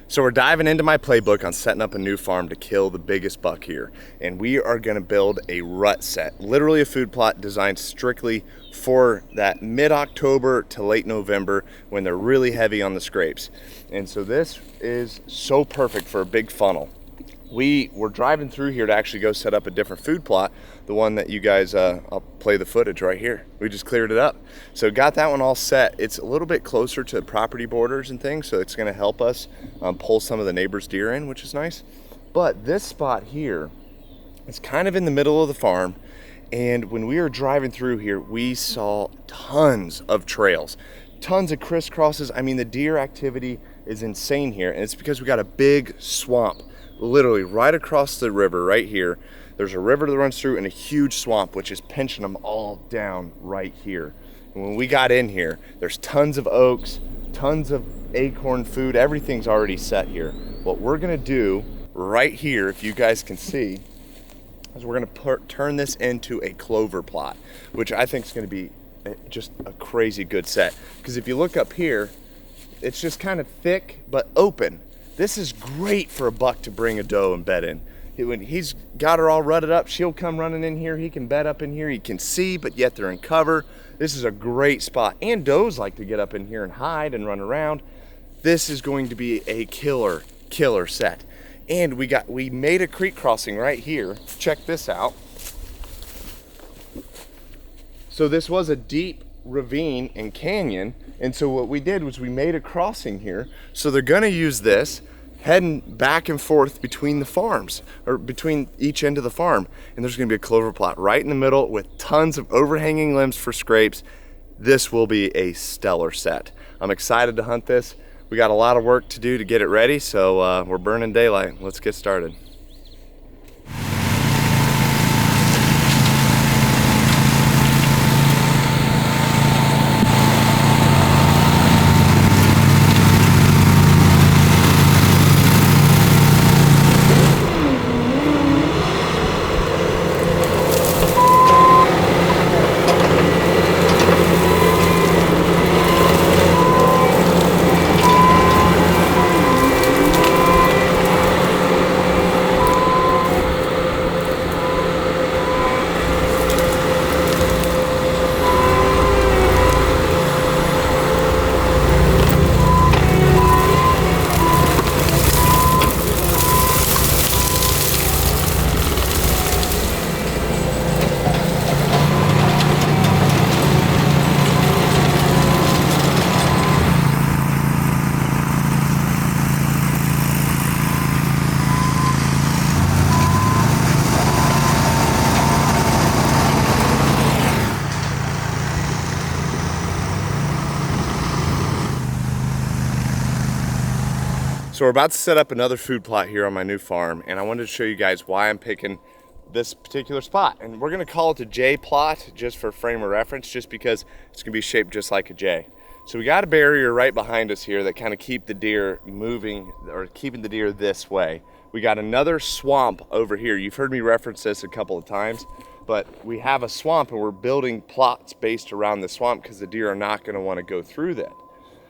So we're diving into my playbook on setting up a new farm to kill the biggest buck here. And we are gonna build a rut set, literally a food plot designed strictly for that mid-October to late November when they're really heavy on the scrapes. And so this is so perfect for a big funnel. We were driving through here to actually go set up a different food plot, the one that you guys, I'll play the footage right here. We just cleared it up. So got that one all set. It's a little bit closer to property borders and things, so it's gonna help us pull some of the neighbors' deer in, which is nice. But this spot here is kind of in the middle of the farm, and when we were driving through here, we saw tons of trails, tons of crisscrosses. I mean, the deer activity is insane here, and it's because we got a big swamp literally right across the river right here. There's a river that runs through and a huge swamp, which is pinching them all down right here. And when we got in here, there's tons of oaks, tons of acorn food, everything's already set here. What we're gonna do right here, if you guys can see, is we're gonna turn this into a clover plot, which I think is gonna be just a crazy good set. Because if you look up here, it's just kind of thick but open. This is great for a buck to bring a doe and bed in. When he's got her all rutted up, she'll come running in here. He can bed up in here. He can see, but yet they're in cover. This is a great spot. And does like to get up in here and hide and run around. This is going to be a killer set. And we made a creek crossing right here. Check this out. So this was a deep ravine and canyon, and so what we did was we made a crossing here. So they're gonna use this heading back and forth between the farms, or between each end of the farm, and there's gonna be a clover plot right in the middle with tons of overhanging limbs for scrapes. This will be a stellar set. I'm excited to hunt this. We got a lot of work to do to get it ready, so we're burning daylight. Let's get started. So we're about to set up another food plot here on my new farm, and I wanted to show you guys why I'm picking this particular spot. And we're gonna call it a J plot just for frame of reference, just because it's gonna be shaped just like a J. So we got a barrier right behind us here that kind of keep the deer moving, or keeping the deer this way. We got another swamp over here. You've heard me reference this a couple of times, but we have a swamp and we're building plots based around the swamp because the deer are not gonna wanna go through that.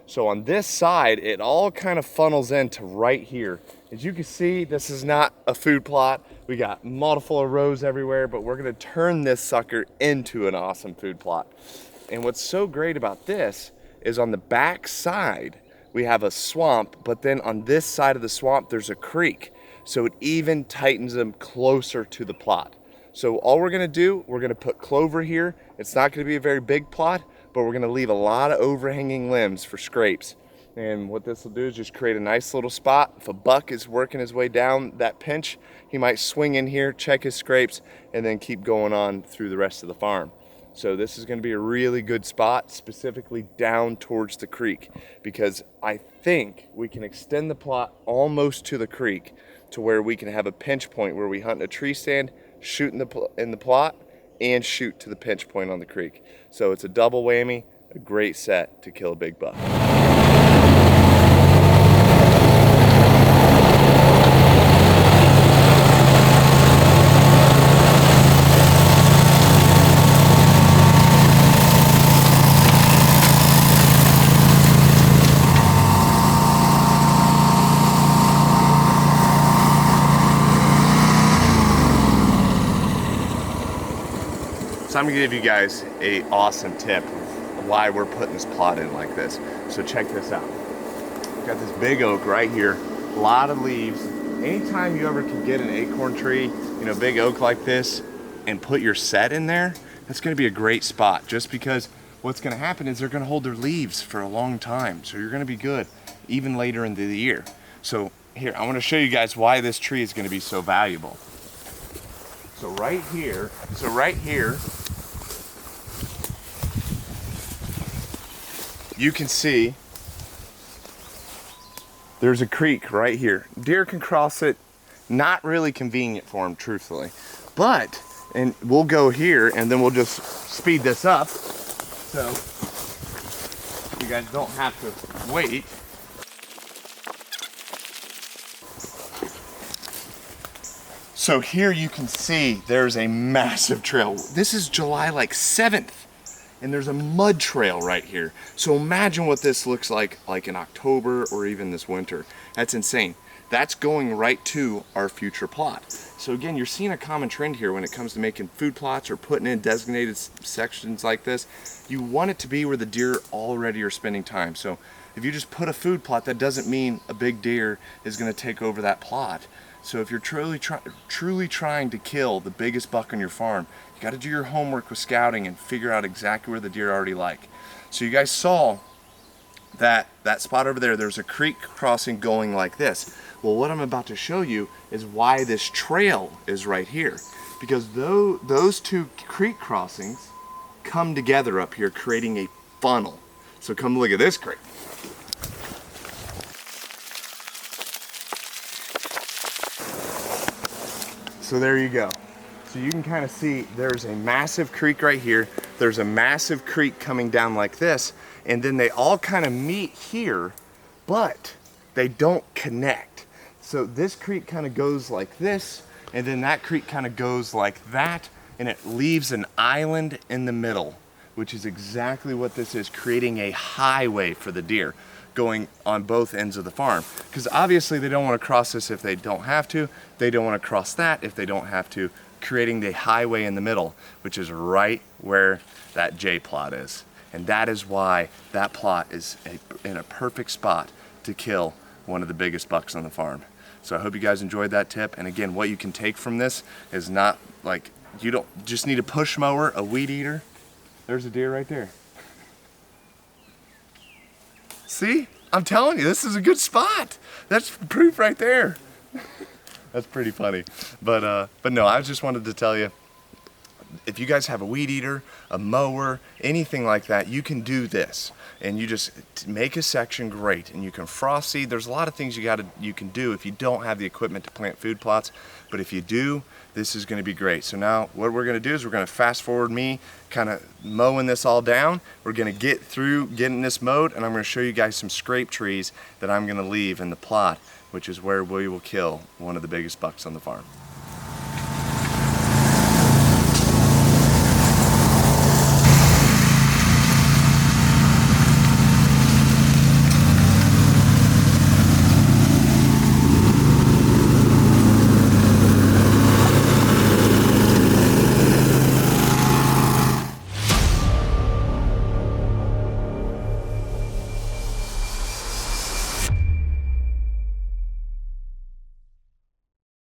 So on this side, it all kind of funnels into right here. As you can see, this is not a food plot. We got multiple rows everywhere, but we're gonna turn this sucker into an awesome food plot. And what's so great about this is on the back side, we have a swamp, but then on this side of the swamp, there's a creek. So it even tightens them closer to the plot. So all we're gonna do, we're gonna put clover here. It's not gonna be a very big plot, but we're gonna leave a lot of overhanging limbs for scrapes. And what this will do is just create a nice little spot. If a buck is working his way down that pinch, he might swing in here, check his scrapes, and then keep going on through the rest of the farm. So this is gonna be a really good spot, specifically down towards the creek, because I think we can extend the plot almost to the creek to where we can have a pinch point where we hunt in a tree stand, shoot in the plot, and shoot to the pinch point on the creek. So it's a double whammy, a great set to kill a big buck. I'm gonna give you guys a awesome tip of why we're putting this plot in like this. So check this out. We've got this big oak right here, a lot of leaves. Anytime you ever can get an acorn tree, you know, big oak like this, and put your set in there, that's gonna be a great spot, just because what's gonna happen is they're gonna hold their leaves for a long time. So you're gonna be good even later into the year. So here, I wanna show you guys why this tree is gonna be so valuable. So right here, you can see there's a creek right here. Deer can cross it, not really convenient for them, truthfully. But, and we'll go here and then we'll just speed this up so you guys don't have to wait. So here you can see there's a massive trail. This is July like 7th, and there's a mud trail right here. So imagine what this looks like in October or even this winter. That's insane. That's going right to our future plot. So again, you're seeing a common trend here when it comes to making food plots or putting in designated sections like this. You want it to be where the deer already are spending time. So if you just put a food plot, that doesn't mean a big deer is gonna take over that plot. So if you're truly trying to kill the biggest buck on your farm, you got to do your homework with scouting and figure out exactly where the deer already like. So you guys saw that spot over there, there's a creek crossing going like this. Well, what I'm about to show you is why this trail is right here. Because those two creek crossings come together up here, creating a funnel. So come look at this creek. So there you go. So you can kind of see there's a massive creek right here. There's a massive creek coming down like this. And then they all kind of meet here, but they don't connect. So this creek kind of goes like this, and then that creek kind of goes like that, and it leaves an island in the middle, which is exactly what this is, creating a highway for the deer going on both ends of the farm. Because obviously they don't want to cross this if they don't have to. They don't want to cross that if they don't have to, creating the highway in the middle, which is right where that J plot is. And that is why that plot is in a perfect spot to kill one of the biggest bucks on the farm. So I hope you guys enjoyed that tip. And again, what you can take from this is not like, you don't just need a push mower, a weed eater. There's a deer right there. See, I'm telling you, this is a good spot. That's proof right there. That's pretty funny. But no, I just wanted to tell you, if you guys have a weed eater, a mower, anything like that, you can do this. And you just make a section great, and you can frost seed. There's a lot of things you can do if you don't have the equipment to plant food plots. But if you do, this is gonna be great. So now what we're gonna do is we're gonna fast forward me kind of mowing this all down. We're gonna get in this mode, and I'm gonna show you guys some scrape trees that I'm gonna leave in the plot, which is where we will kill one of the biggest bucks on the farm.